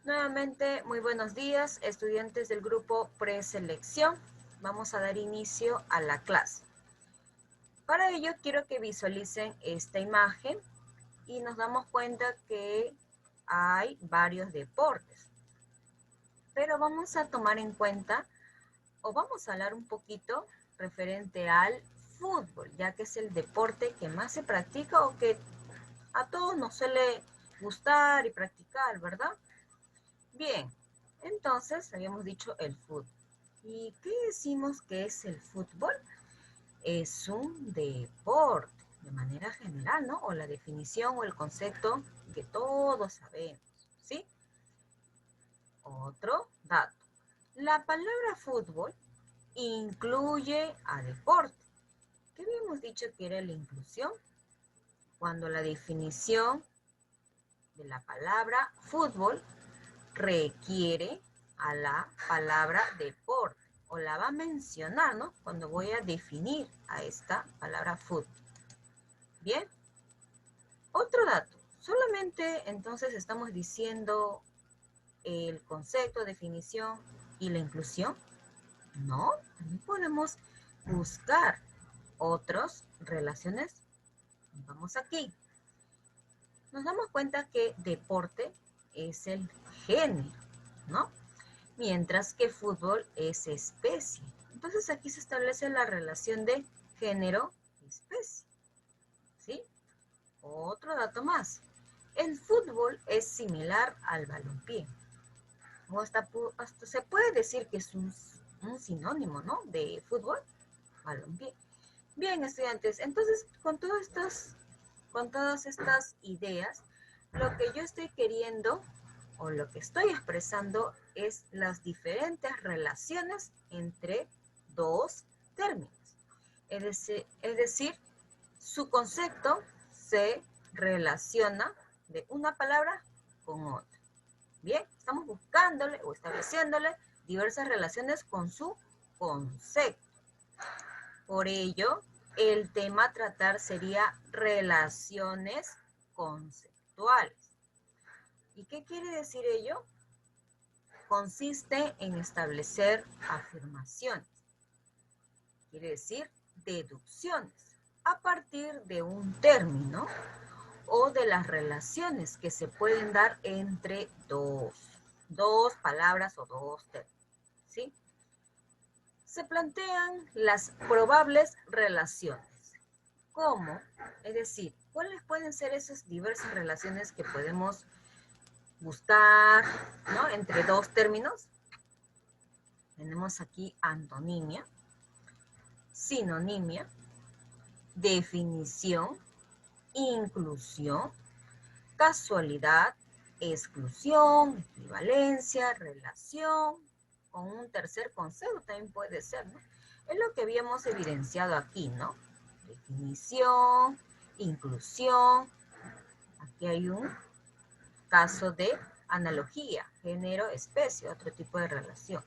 Nuevamente, muy buenos días, estudiantes del grupo preselección. Vamos a dar inicio a la clase. Para ello, quiero que visualicen esta imagen y nos damos cuenta que hay varios deportes. Pero vamos a tomar en cuenta, o vamos a hablar un poquito referente al fútbol, ya que es el deporte que más se practica o que a todos nos suele gustar y practicar, ¿verdad? Bien, entonces habíamos dicho el fútbol. ¿Y qué decimos que es el fútbol? Es un deporte, de manera general, ¿no? O la definición o el concepto que todos sabemos, ¿sí? Otro dato. La palabra fútbol incluye a deporte. ¿Qué habíamos dicho que era la inclusión? Cuando la definición de la palabra fútbol requiere a la palabra deporte o la va a mencionar, ¿no? Cuando voy a definir a esta palabra fútbol. Bien, otro dato. Solamente entonces estamos diciendo el concepto, definición y la inclusión. No, también podemos buscar otras relaciones. Vamos aquí. Nos damos cuenta que deporte es el género, ¿no? Mientras que fútbol es especie. Entonces aquí se establece la relación de género-especie, ¿sí? Otro dato más. El fútbol es similar al balompié. O hasta se puede decir que es un sinónimo, ¿no? De fútbol, balompié. Bien, estudiantes, entonces con todas estas ideas, lo que yo estoy queriendo o lo que estoy expresando es las diferentes relaciones entre dos términos. Es decir, su concepto se relaciona de una palabra con otra. Bien, estamos buscándole o estableciéndole diversas relaciones con su concepto. Por ello, el tema a tratar sería relaciones conceptuales. ¿Y qué quiere decir ello? Consiste en establecer afirmaciones, quiere decir deducciones, a partir de un término o de las relaciones que se pueden dar entre dos palabras o dos términos, ¿sí? Se plantean las probables relaciones. ¿Cómo? Es decir, ¿cuáles pueden ser esas diversas relaciones que podemos buscar, ¿no? Entre dos términos? Tenemos aquí antonimia, sinonimia, definición, inclusión, casualidad, exclusión, equivalencia, relación, con un tercer concepto también puede ser, ¿no? Es lo que habíamos evidenciado aquí, ¿no? Definición, inclusión, aquí hay un caso de analogía, género, especie, otro tipo de relación.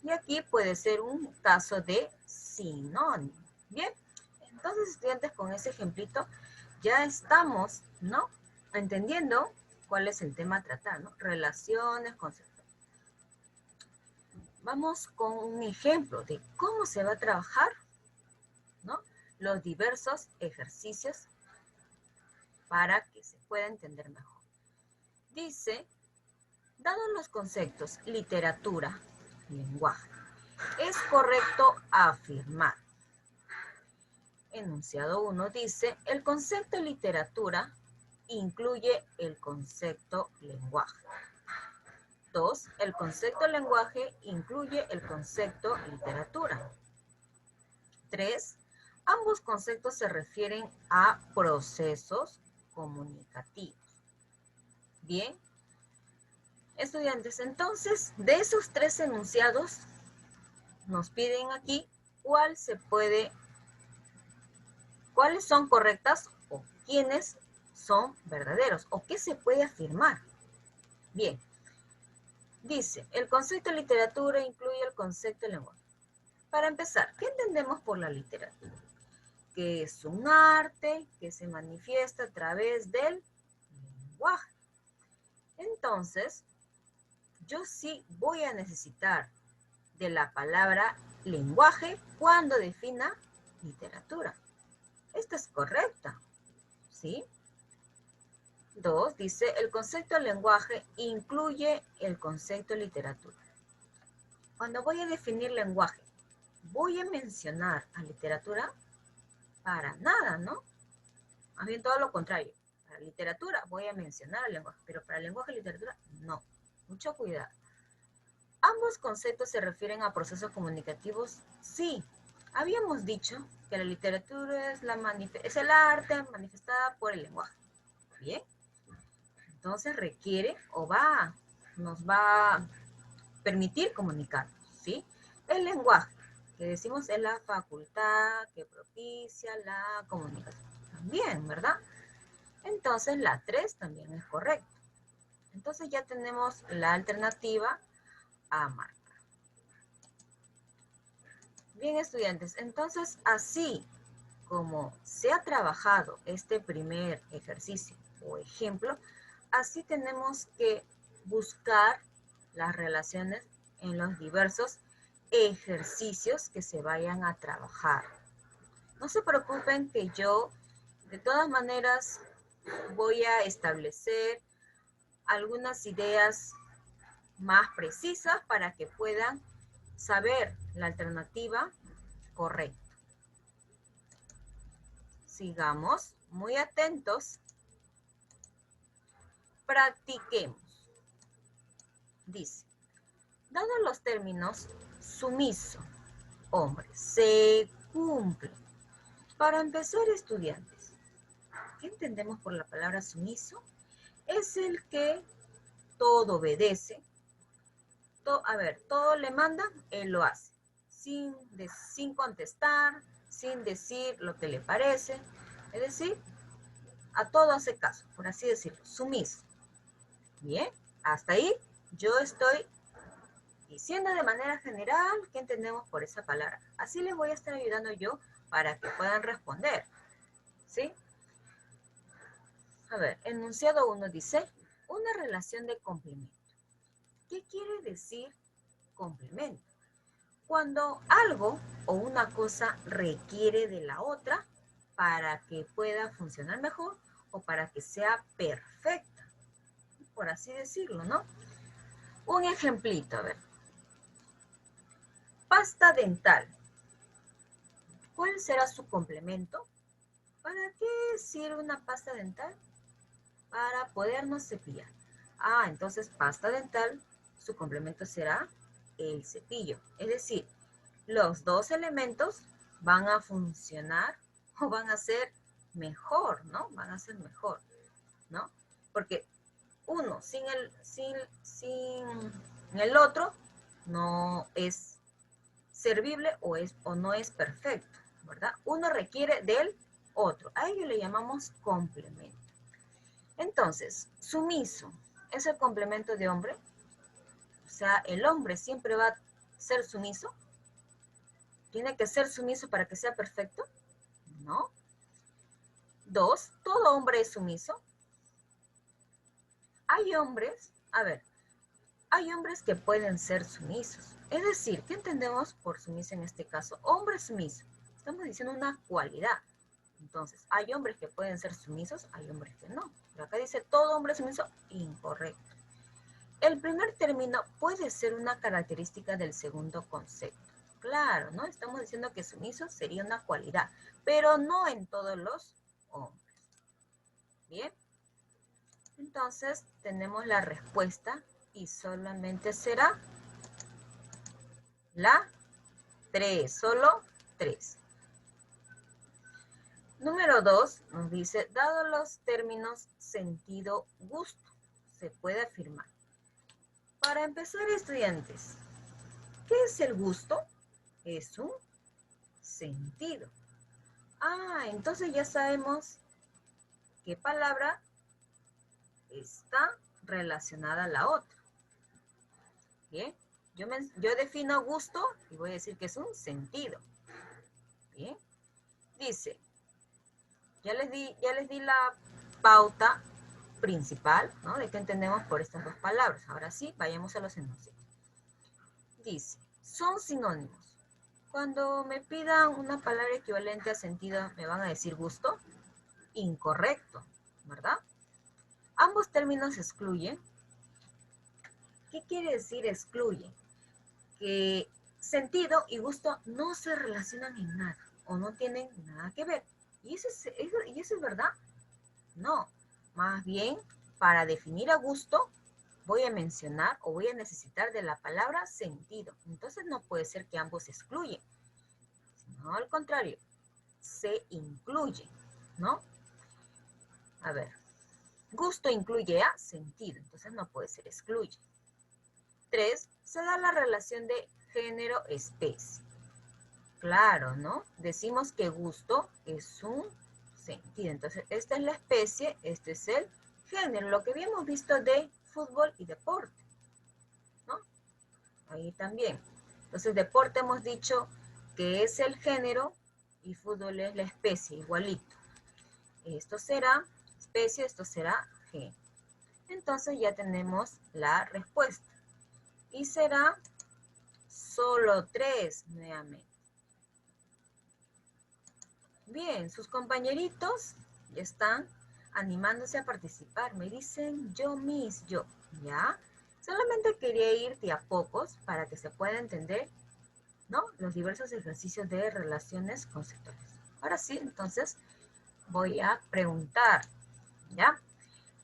Y aquí puede ser un caso de sinónimo. Bien, entonces estudiantes, con ese ejemplito ya estamos, ¿no? Entendiendo cuál es el tema a tratar, ¿no? Relaciones conceptuales. Vamos con un ejemplo de cómo se va a trabajar, ¿no? Los diversos ejercicios para que se pueda entender mejor. Dice, dados los conceptos literatura, lenguaje, es correcto afirmar. Enunciado 1 dice, el concepto literatura incluye el concepto lenguaje. 2. El concepto lenguaje incluye el concepto literatura. 3. Ambos conceptos se refieren a procesos comunicativos. Bien, estudiantes, entonces, de esos tres enunciados, nos piden aquí cuáles son correctas o quiénes son verdaderos o qué se puede afirmar. Bien, dice, el concepto de literatura incluye el concepto de lenguaje. Para empezar, ¿qué entendemos por la literatura? Que es un arte que se manifiesta a través del lenguaje. Entonces, yo sí voy a necesitar de la palabra lenguaje cuando defina literatura. Esta es correcta, ¿sí? 2, dice, el concepto de lenguaje incluye el concepto de literatura. Cuando voy a definir lenguaje, ¿voy a mencionar a literatura? Para nada, ¿no? Más bien todo lo contrario. Para literatura voy a mencionar el lenguaje, pero para lenguaje y literatura, no. Mucho cuidado. ¿Ambos conceptos se refieren a procesos comunicativos? Sí. Habíamos dicho que la literatura es el arte manifestada por el lenguaje. ¿Bien? Entonces requiere o nos va a permitir comunicar, ¿sí? El lenguaje, que decimos es la facultad que propicia la comunicación. También, ¿verdad? Entonces la 3 también es correcta. Entonces ya tenemos la alternativa a marcar. Bien, estudiantes, entonces así como se ha trabajado este primer ejercicio o ejemplo, así tenemos que buscar las relaciones en los diversos ejercicios que se vayan a trabajar. No se preocupen que yo, de todas maneras, voy a establecer algunas ideas más precisas para que puedan saber la alternativa correcta. Sigamos muy atentos. Practiquemos. Dice, dados los términos sumiso, hombre, se cumple. Para empezar, estudiantes, ¿qué entendemos por la palabra sumiso? Es el que todo obedece. Todo le manda, él lo hace. Sin contestar, sin decir lo que le parece. Es decir, a todo hace caso, por así decirlo, sumiso. Bien, hasta ahí yo estoy diciendo de manera general qué entendemos por esa palabra. Así les voy a estar ayudando yo para que puedan responder. ¿Sí? A ver, enunciado 1 dice, una relación de complemento. ¿Qué quiere decir complemento? Cuando algo o una cosa requiere de la otra para que pueda funcionar mejor o para que sea perfecta, por así decirlo, ¿no? Un ejemplito, a ver. Pasta dental. ¿Cuál será su complemento? ¿Para qué sirve una pasta dental? Para podernos cepillar. Entonces pasta dental, su complemento será el cepillo. Es decir, los dos elementos van a funcionar o van a ser mejor, ¿no? Van a ser mejor, ¿no? Porque uno sin el otro no es servible o no es perfecto, ¿verdad? Uno requiere del otro. A ello le llamamos complemento. Entonces, sumiso es el complemento de hombre. O sea, el hombre siempre va a ser sumiso. ¿Tiene que ser sumiso para que sea perfecto? No. 2, todo hombre es sumiso. Hay hombres, hay hombres que pueden ser sumisos. Es decir, ¿qué entendemos por sumiso en este caso? Hombre sumiso. Estamos diciendo una cualidad. Entonces, hay hombres que pueden ser sumisos, hay hombres que no. Pero acá dice todo hombre sumiso, incorrecto. El primer término puede ser una característica del segundo concepto. Claro, ¿no? Estamos diciendo que sumiso sería una cualidad, pero no en todos los hombres. Bien. Entonces, tenemos la respuesta y solamente será la 3, solo 3. Número 2 nos dice, dado los términos sentido, gusto, se puede afirmar. Para empezar, estudiantes, ¿qué es el gusto? Es un sentido. Entonces ya sabemos qué palabra está relacionada a la otra. Bien, yo defino gusto y voy a decir que es un sentido. Bien, dice, ya les di la pauta principal, ¿no? De qué entendemos por estas dos palabras. Ahora sí, vayamos a los enunciados. Dice, son sinónimos. Cuando me pidan una palabra equivalente a sentido, ¿me van a decir gusto? Incorrecto, ¿verdad? Ambos términos excluyen. ¿Qué quiere decir excluyen? Que sentido y gusto no se relacionan en nada o no tienen nada que ver. ¿Y eso es verdad? No. Más bien, para definir a gusto, voy a mencionar o voy a necesitar de la palabra sentido. Entonces no puede ser que ambos excluyen, sino al contrario, se incluyen, ¿no? A ver, gusto incluye a sentido, entonces no puede ser excluye. 3, se da la relación de género-especie. Claro, ¿no? Decimos que gusto es un sentido. Entonces, esta es la especie, este es el género, lo que habíamos visto de fútbol y deporte, ¿no? Ahí también. Entonces, deporte hemos dicho que es el género y fútbol es la especie, igualito. Esto será especie, esto será género. Entonces, ya tenemos la respuesta. Y será solo 3 nuevamente. Bien, sus compañeritos ya están animándose a participar. Me dicen yo, Miss, yo, ¿ya? Solamente quería ir de a pocos para que se pueda entender, ¿no? Los diversos ejercicios de relaciones conceptuales. Ahora sí, entonces voy a preguntar, ¿ya?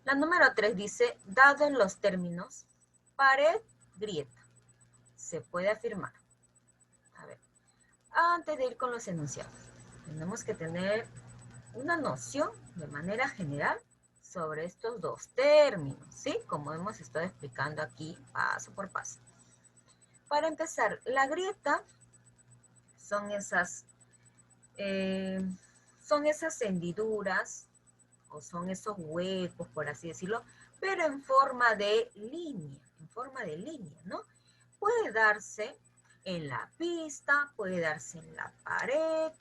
La número 3 dice, dado en los términos pared, grieta, se puede afirmar. A ver, antes de ir con los enunciados, tenemos que tener una noción de manera general sobre estos dos términos, ¿sí? Como hemos estado explicando aquí paso por paso. Para empezar, la grieta son esas hendiduras o son esos huecos, por así decirlo, pero en forma de línea, ¿no? Puede darse en la pista, puede darse en la pared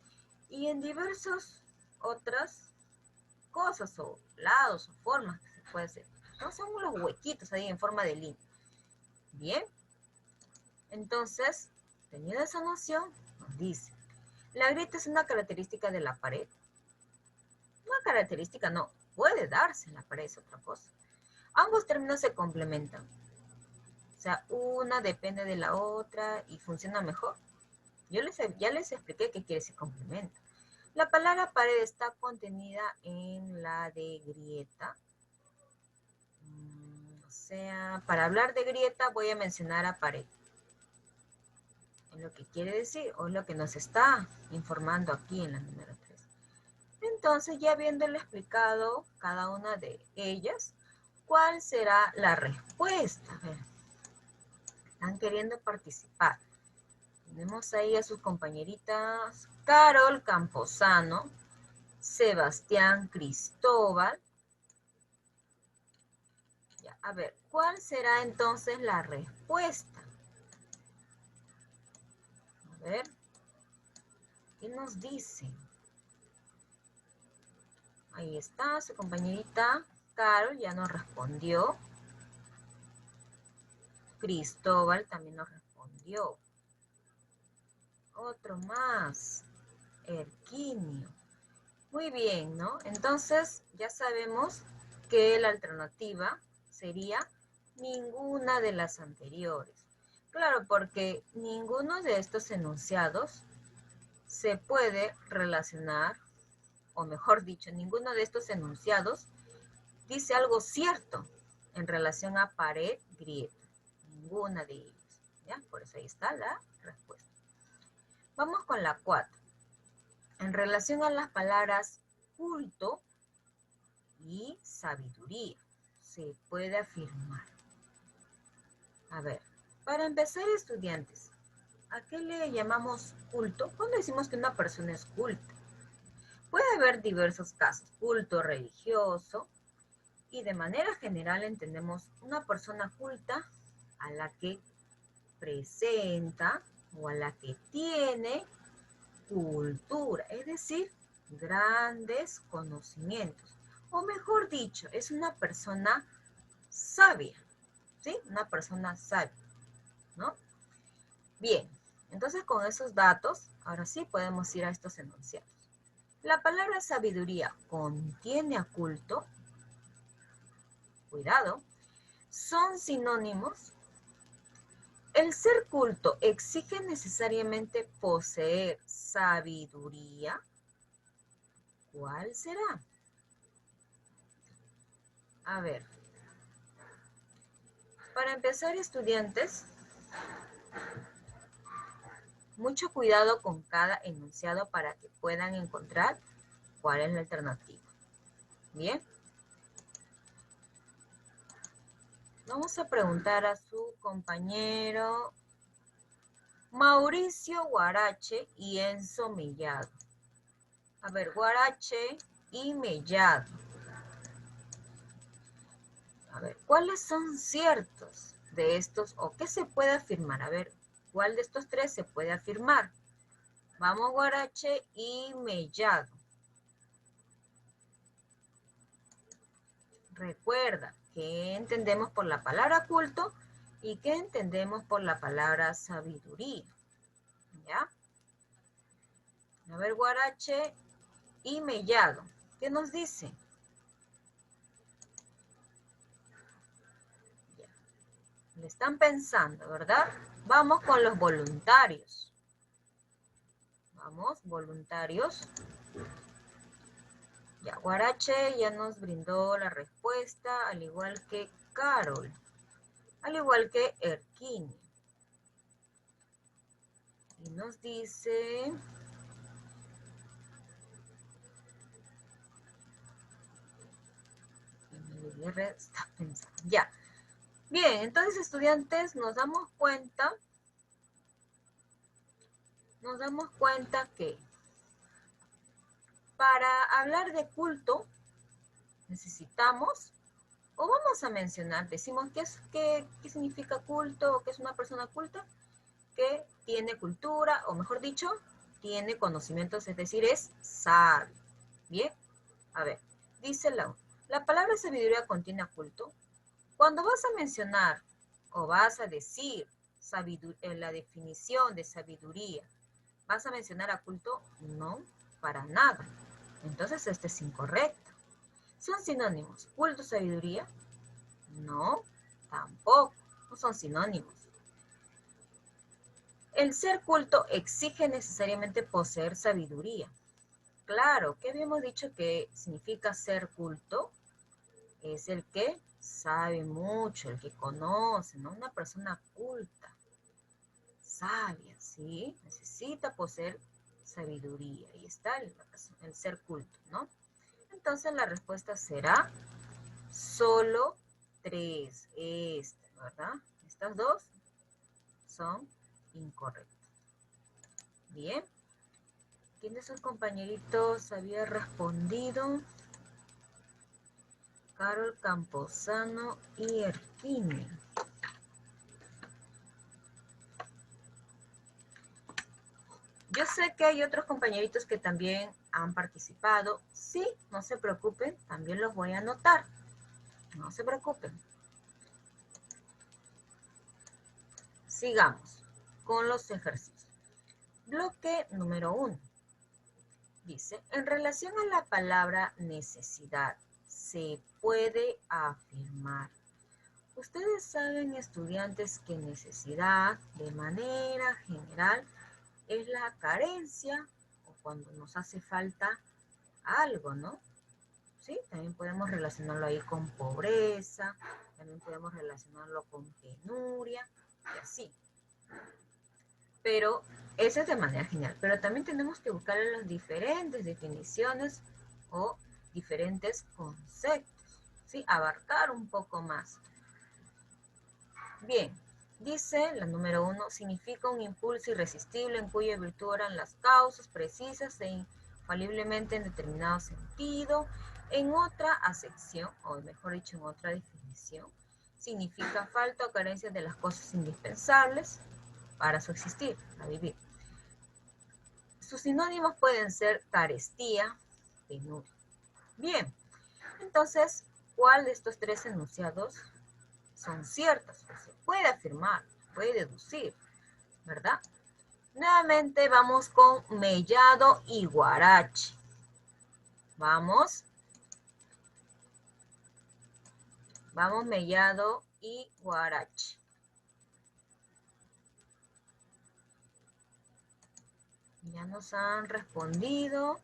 y en diversas otras cosas o lados o formas que se puede hacer. ¿No? Son los huequitos ahí en forma de línea. Bien. Entonces, teniendo esa noción, nos dice, la grieta es una característica de la pared. Una característica no, puede darse en la pared, es otra cosa. Ambos términos se complementan. O sea, una depende de la otra y funciona mejor. Ya les expliqué qué quiere decir complemento. La palabra pared está contenida en la de grieta. O sea, para hablar de grieta voy a mencionar a pared. Es lo que quiere decir o es lo que nos está informando aquí en la número 3. Entonces, ya habiéndole explicado cada una de ellas, ¿cuál será la respuesta? A ver, están queriendo participar. Tenemos ahí a sus compañeritas Carol Camposano, Sebastián Cristóbal. Ya, a ver, ¿cuál será entonces la respuesta? A ver, ¿qué nos dice? Ahí está, su compañerita Carol ya nos respondió. Cristóbal también nos respondió. Otro más, Erquinio. Muy bien, ¿no? Entonces, ya sabemos que la alternativa sería ninguna de las anteriores. Claro, porque ninguno de estos enunciados se puede relacionar, o mejor dicho, ninguno de estos enunciados dice algo cierto en relación a pared, grieta. Ninguna de ellas, ¿ya? Por eso ahí está la respuesta. Vamos con la 4. En relación a las palabras culto y sabiduría, se puede afirmar. A ver, para empezar, estudiantes, ¿a qué le llamamos culto? ¿Cuándo decimos que una persona es culta? Puede haber diversos casos, culto religioso, y de manera general entendemos una persona culta a la que presenta o a la que tiene cultura, es decir, grandes conocimientos O mejor dicho, es una persona sabia, ¿sí? Una persona sabia, ¿no? Bien, entonces con esos datos, ahora sí podemos ir a estos enunciados. La palabra sabiduría contiene a culto, cuidado, son sinónimos. El ser culto exige necesariamente poseer sabiduría. ¿Cuál será? A ver, para empezar, estudiantes, mucho cuidado con cada enunciado para que puedan encontrar cuál es la alternativa. Bien. Vamos a preguntar a su compañero Mauricio Guarache y Enzo Mellado. A ver, Guarache y Mellado. A ver, ¿cuáles son ciertos de estos o qué se puede afirmar? A ver, ¿cuál de estos tres se puede afirmar? Vamos, Guarache y Mellado. Recuerda, ¿qué entendemos por la palabra culto y qué entendemos por la palabra sabiduría? ¿Ya? A ver, Guarache y Mellado, ¿qué nos dice? Ya. Le están pensando, ¿verdad? Vamos con los voluntarios. Vamos, voluntarios. Ya, Guarache ya nos brindó la respuesta, al igual que Carol, al igual que Erquini. Y nos dice... está pensando. Ya. Bien, entonces estudiantes nos damos cuenta que para hablar de culto necesitamos, o vamos a mencionar, decimos qué significa culto o qué es una persona culta, que tiene cultura, o mejor dicho, tiene conocimientos, es decir, es sabio. Bien, a ver, dice la palabra sabiduría contiene culto. Cuando vas a mencionar o vas a decir la definición de sabiduría, ¿vas a mencionar a culto? No, para nada. Entonces este es incorrecto. ¿Son sinónimos culto, sabiduría? No, tampoco. No son sinónimos. El ser culto exige necesariamente poseer sabiduría. Claro, ¿qué habíamos dicho que significa ser culto? Es el que sabe mucho, el que conoce, ¿no? Una persona culta, sabia, ¿sí? Necesita poseer sabiduría. Ahí está el ser culto, ¿no? Entonces la respuesta será solo 3. ¿Verdad? Estas dos son incorrectas. Bien. ¿Quién de sus compañeritos había respondido? Carol Camposano y Erquini. Yo sé que hay otros compañeritos que también han participado. Sí, no se preocupen, también los voy a anotar. No se preocupen. Sigamos con los ejercicios. Bloque número 1. Dice, en relación a la palabra necesidad, se puede afirmar. Ustedes saben, estudiantes, que necesidad, de manera general, es la carencia o cuando nos hace falta algo, ¿no? ¿Sí? También podemos relacionarlo ahí con pobreza, también podemos relacionarlo con penuria y así. Pero eso es de manera general. Pero también tenemos que buscar las diferentes definiciones o diferentes conceptos, ¿sí? Abarcar un poco más. Bien, dice la número 1, significa un impulso irresistible en cuya virtud oran las causas precisas e infaliblemente en determinado sentido. En otra acepción, o mejor dicho, en otra definición, significa falta o carencia de las cosas indispensables para su existir, para vivir. Sus sinónimos pueden ser carestía, penuria. Bien, Entonces, ¿cuál de estos tres enunciados son ciertos? Se puede afirmar, puede deducir, ¿verdad? Nuevamente vamos con Mellado y Guarachi. Vamos. Vamos, Mellado y Guarachi. Ya nos han respondido.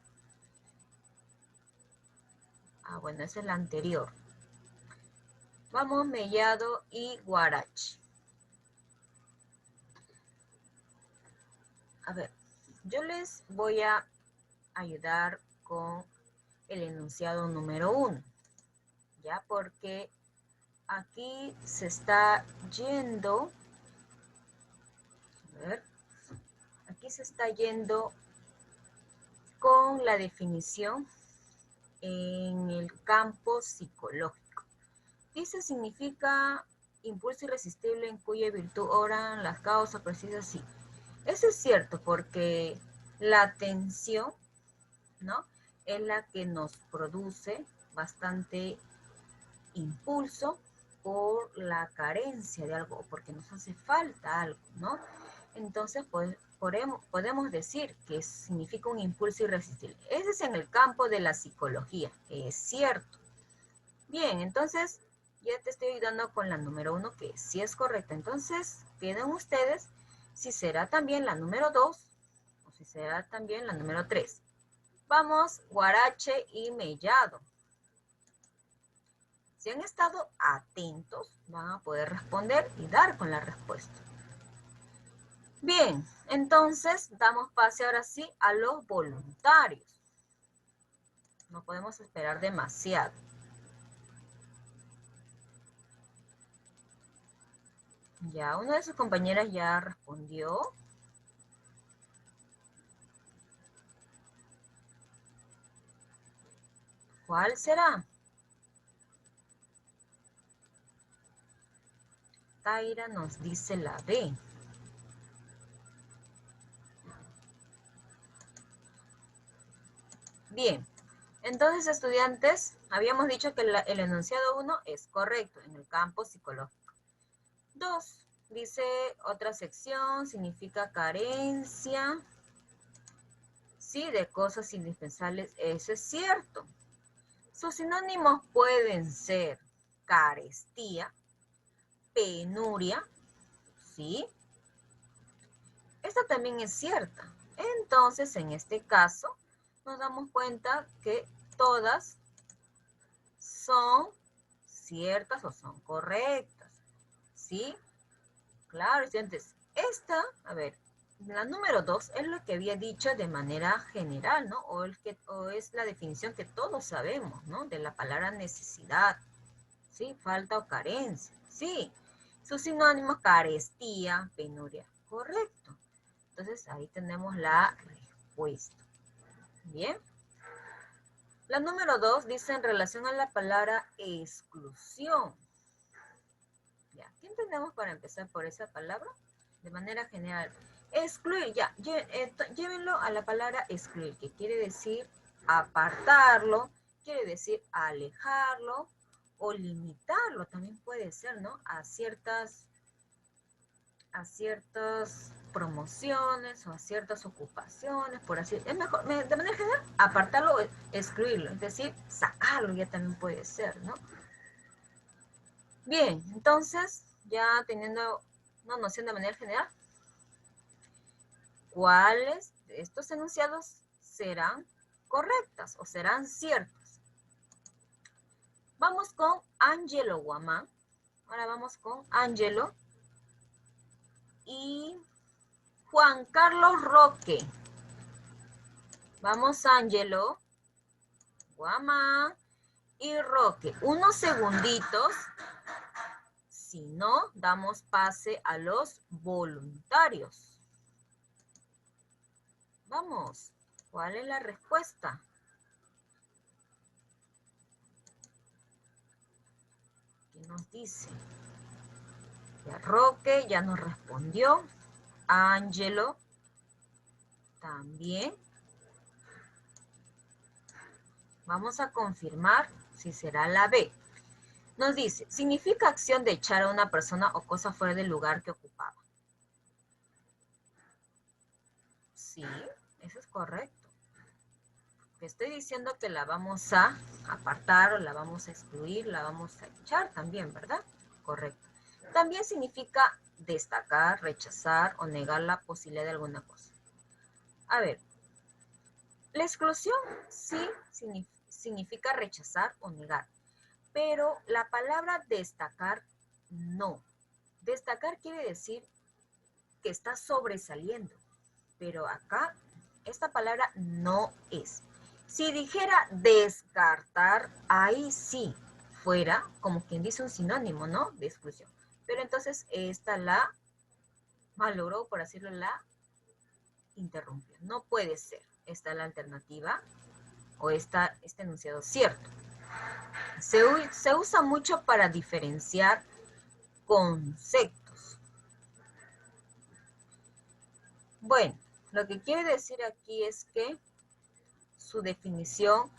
Ah, bueno, esa es la anterior. Vamos, Mellado y Guarachi. A ver, yo les voy a ayudar con el enunciado número 1. Ya, porque aquí se está yendo. A ver, aquí se está yendo con la definición en el campo psicológico. Dice significa impulso irresistible en cuya virtud oran las causas precisas. Sí, eso es cierto porque la atención, ¿no?, es la que nos produce bastante impulso por la carencia de algo, porque nos hace falta algo, ¿no? Entonces, pues, podemos decir que significa un impulso irresistible. Ese es en el campo de la psicología, es cierto. Bien, entonces, ya te estoy ayudando con la número 1, que sí es correcta. Entonces, quedan ustedes si será también la número 2 o si será también la número 3. Vamos, Guarache y Mellado. Si han estado atentos, van a poder responder y dar con la respuesta. Bien, entonces damos pase ahora sí a los voluntarios. No podemos esperar demasiado. Ya, una de sus compañeras ya respondió. ¿Cuál será? Taira nos dice la B. Bien, entonces estudiantes, habíamos dicho que el enunciado 1 es correcto en el campo psicológico. 2, dice otra sección, significa carencia, sí, de cosas indispensables, eso es cierto. Sus sinónimos pueden ser carestía, penuria, ¿sí? Esta también es cierta. Entonces, en este caso, nos damos cuenta que todas son ciertas o son correctas, ¿sí? Claro, estudiantes. Esta, a ver, la número 2 es lo que había dicho de manera general, ¿no? O es la definición que todos sabemos, ¿no? De la palabra necesidad, ¿sí? Falta o carencia, sí. Sus sinónimos, carestía, penuria, correcto. Entonces, ahí tenemos la respuesta. Bien. La número 2 dice en relación a la palabra exclusión. Ya, ¿qué entendemos para empezar por esa palabra? De manera general. Excluir, ya, llévenlo a la palabra excluir, que quiere decir apartarlo, quiere decir alejarlo o limitarlo, también puede ser, ¿no? A ciertas promociones o a ciertas ocupaciones, por así, es mejor, de manera general, apartarlo o excluirlo, es decir, sacarlo ya también puede ser, ¿no? Bien, entonces, ya teniendo una noción de manera general, ¿cuáles de estos enunciados serán correctas o serán ciertas? Vamos con Angelo Guamán. Ahora vamos con Angelo y Juan Carlos Roque. Vamos, Angelo, Guamán y Roque. Unos segunditos. Si no, damos pase a los voluntarios. Vamos, ¿cuál es la respuesta? ¿Qué nos dice? Ya Roque ya nos respondió. Angelo también. Vamos a confirmar Sí, será la B. Nos dice, significa acción de echar a una persona o cosa fuera del lugar que ocupaba. Sí, eso es correcto. Te estoy diciendo que la vamos a apartar o la vamos a excluir, la vamos a echar también, ¿verdad? Correcto. También significa destacar, rechazar o negar la posibilidad de alguna cosa. A ver, la exclusión sí significa rechazar o negar, pero la palabra destacar no. Destacar quiere decir que está sobresaliendo, pero acá esta palabra no es. Si dijera descartar, ahí sí fuera como quien dice un sinónimo, ¿no? De exclusión. Pero entonces esta la malogró, por decirlo, la interrumpió. No puede ser. Esta es la alternativa o este enunciado cierto. Se usa mucho para diferenciar conceptos. Bueno, lo que quiere decir aquí es que su definición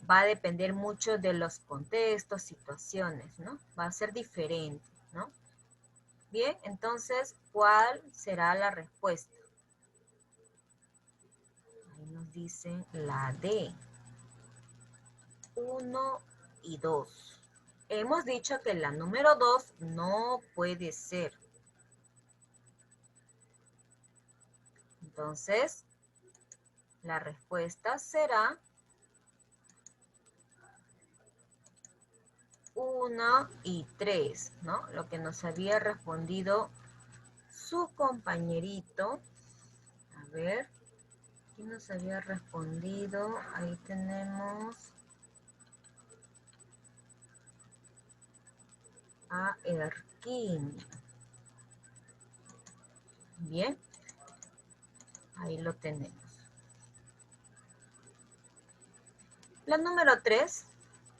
va a depender mucho de los contextos, situaciones, ¿no? Va a ser diferente, ¿no? Bien, entonces, ¿cuál será la respuesta? Ahí nos dicen la D. 1 y 2. Hemos dicho que la número 2 no puede ser. Entonces, la respuesta será 1 y 3, ¿no? Lo que nos había respondido su compañerito. A ver, ¿quién nos había respondido? Ahí tenemos a Erquín. Bien, ahí lo tenemos. La número 3,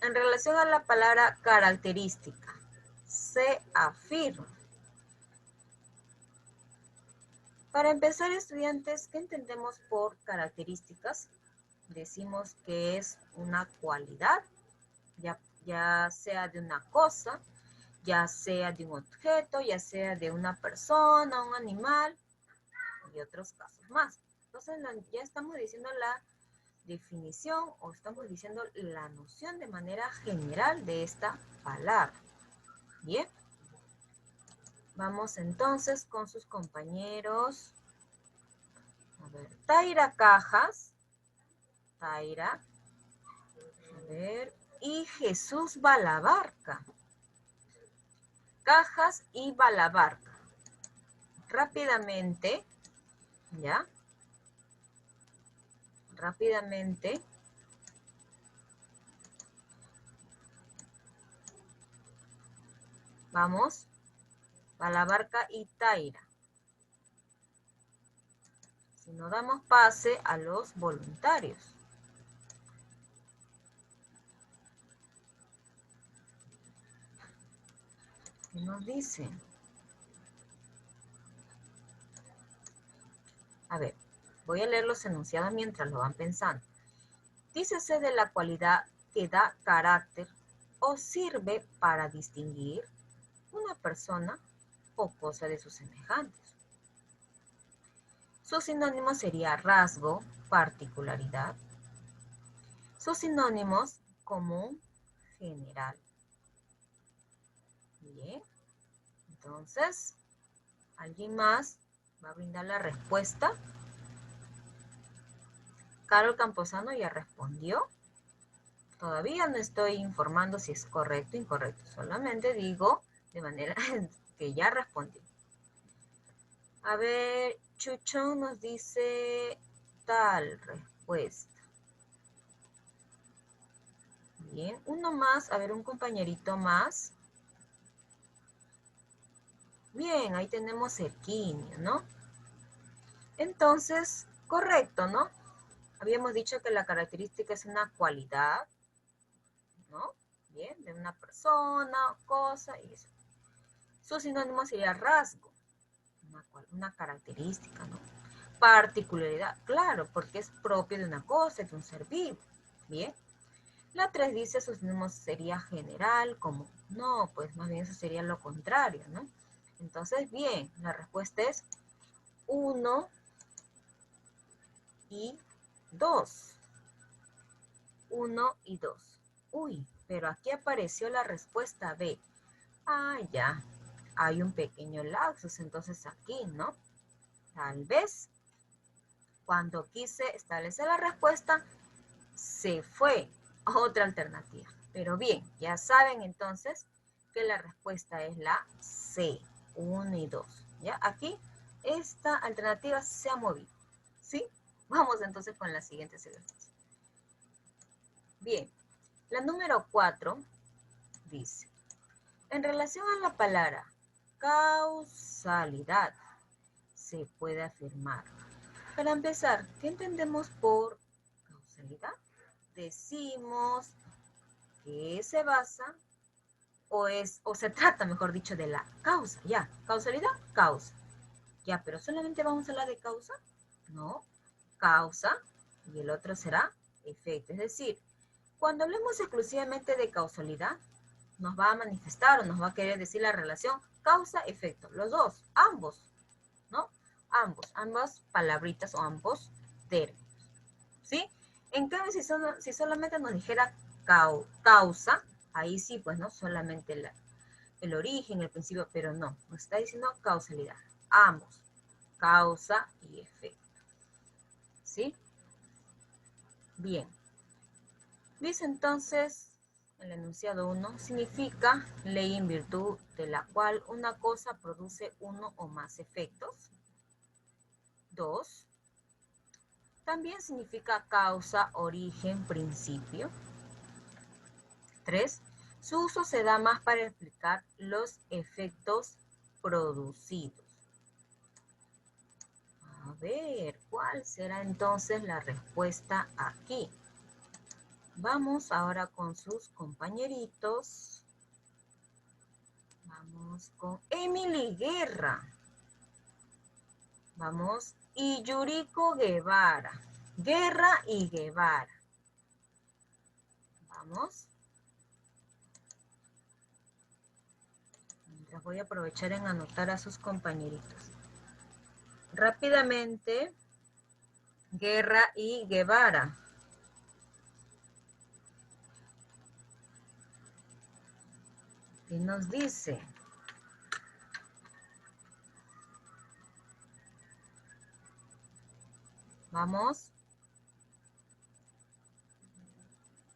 en relación a la palabra característica, se afirma. Para empezar, estudiantes, ¿qué entendemos por características? Decimos que es una cualidad, ya sea de una cosa, ya sea de un objeto, ya sea de una persona, un animal y otros casos más. Entonces ya estamos diciendo la definición o estamos diciendo la noción de manera general de esta palabra. Bien. Vamos entonces con sus compañeros. A ver, Taira Cajas. Taira. A ver. Y Jesús Balabarca. Cajas y Balabarca. Rápidamente. ¿Ya? Rápidamente. Vamos. Balabarca y Taira. Si no damos pase a los voluntarios. ¿Qué nos dicen? A ver, voy a leer los enunciados mientras lo van pensando. Dícese de la cualidad que da carácter o sirve para distinguir una persona o cosa de sus semejantes. Su sinónimo sería rasgo, particularidad. Sus sinónimos común, general. Bien, entonces, ¿alguien más va a brindar la respuesta? Carol Camposano ya respondió. Todavía no estoy informando si es correcto o incorrecto. Solamente digo de manera que ya respondí. A ver, Chuchón nos dice tal respuesta. Bien, uno más. A ver, un compañerito más. Bien, ahí tenemos Erquinio, ¿no? Entonces, correcto, ¿no? Habíamos dicho que la característica es una cualidad, ¿no? Bien, de una persona, cosa y eso. Su sinónimo sería rasgo, una característica, ¿no? Particularidad, claro, porque es propio de una cosa, de un ser vivo. Bien. La 3 dice su sinónimo sería general, como no, pues más bien eso sería lo contrario, ¿no? Entonces, bien, la respuesta es 1 y 2. 1 y 2. Uy, pero aquí apareció la respuesta B. Ah, ya, hay un pequeño lapsus entonces aquí, ¿no? Tal vez cuando quise establecer la respuesta, se fue a otra alternativa. Pero bien, ya saben entonces que la respuesta es la C, 1 y 2. ¿Ya? Aquí esta alternativa se ha movido. ¿Sí? Vamos entonces con la siguiente ejercicio. Bien, la número 4 dice, en relación a la palabra causalidad, se puede afirmar. Para empezar, ¿qué entendemos por causalidad? Decimos que se basa o se trata, mejor dicho, de la causa. Ya, causalidad, causa. Ya, pero solamente vamos a hablar de causa. No, causa y el otro será efecto. Es decir, cuando hablemos exclusivamente de causalidad, nos va a manifestar o nos va a querer decir la relación causa-efecto. Los dos, ambos, ¿no? Ambas palabritas o ambos términos. ¿Sí? En cambio, si solamente nos dijera causa, ahí sí, pues, ¿no? Solamente el origen, el principio, pero no, nos está diciendo causalidad. Ambos, causa y efecto. ¿Sí? Bien. Dice entonces, el enunciado 1, significa ley en virtud de la cual una cosa produce uno o más efectos. 2. También significa causa, origen, principio. 3. Su uso se da más para explicar los efectos producidos. A ver, ¿cuál será entonces la respuesta aquí? Vamos ahora con sus compañeritos. Vamos con Emily Guerra. Vamos, y Yuriko Guevara. Guerra y Guevara. Vamos. Mientras voy a aprovechar en anotar a sus compañeritos. Rápidamente, Guerra y Guevara. ¿Qué nos dice? Vamos.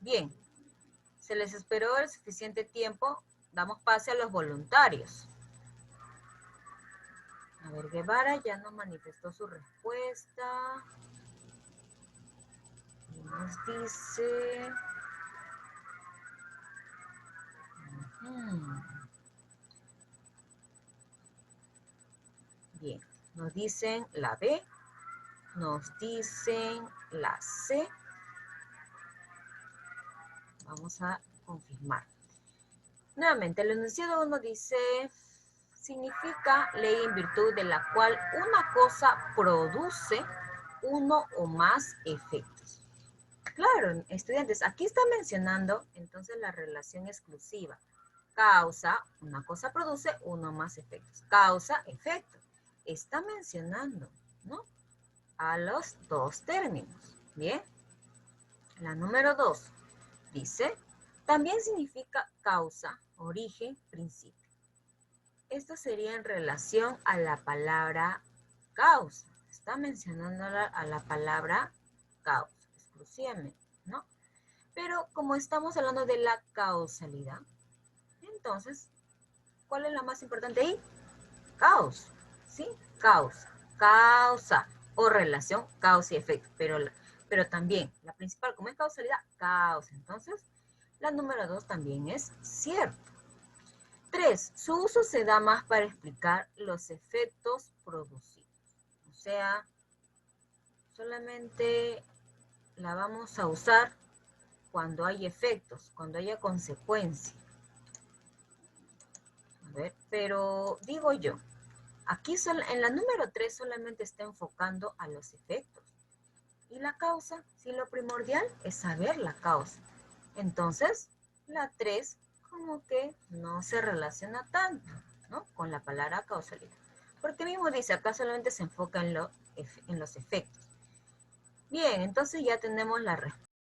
Bien. Se les esperó el suficiente tiempo. Damos pase a los voluntarios. A ver, Guevara ya nos manifestó su respuesta. Y nos dice... Bien, nos dicen la B, nos dicen la C. Vamos a confirmar. Nuevamente, el enunciado 1 dice, significa ley en virtud de la cual una cosa produce uno o más efectos. Claro, estudiantes, aquí está mencionando entonces la relación exclusiva. Causa, una cosa produce uno o más efectos. Causa, efecto. Está mencionando, ¿no? A los dos términos. Bien. La número 2 dice, también significa causa, origen, principio. Esto sería en relación a la palabra causa. Está mencionando a la palabra causa, exclusivamente, ¿no? Pero como estamos hablando de la causalidad, entonces, ¿cuál es la más importante ahí? Causa, ¿sí? Causa o relación, causa y efecto. Pero también, la principal, como es causalidad, causa. Entonces, la número 2 también es cierto. 3. Su uso se da más para explicar los efectos producidos. O sea, solamente la vamos a usar cuando hay efectos, cuando haya consecuencias. A ver, pero digo yo, aquí en la número 3 solamente está enfocando a los efectos. Y la causa, si lo primordial es saber la causa. Entonces, la 3 como que no se relaciona tanto, ¿no? Con la palabra causalidad. Porque mismo dice, acá solamente se enfoca en los efectos. Bien, entonces ya tenemos la respuesta.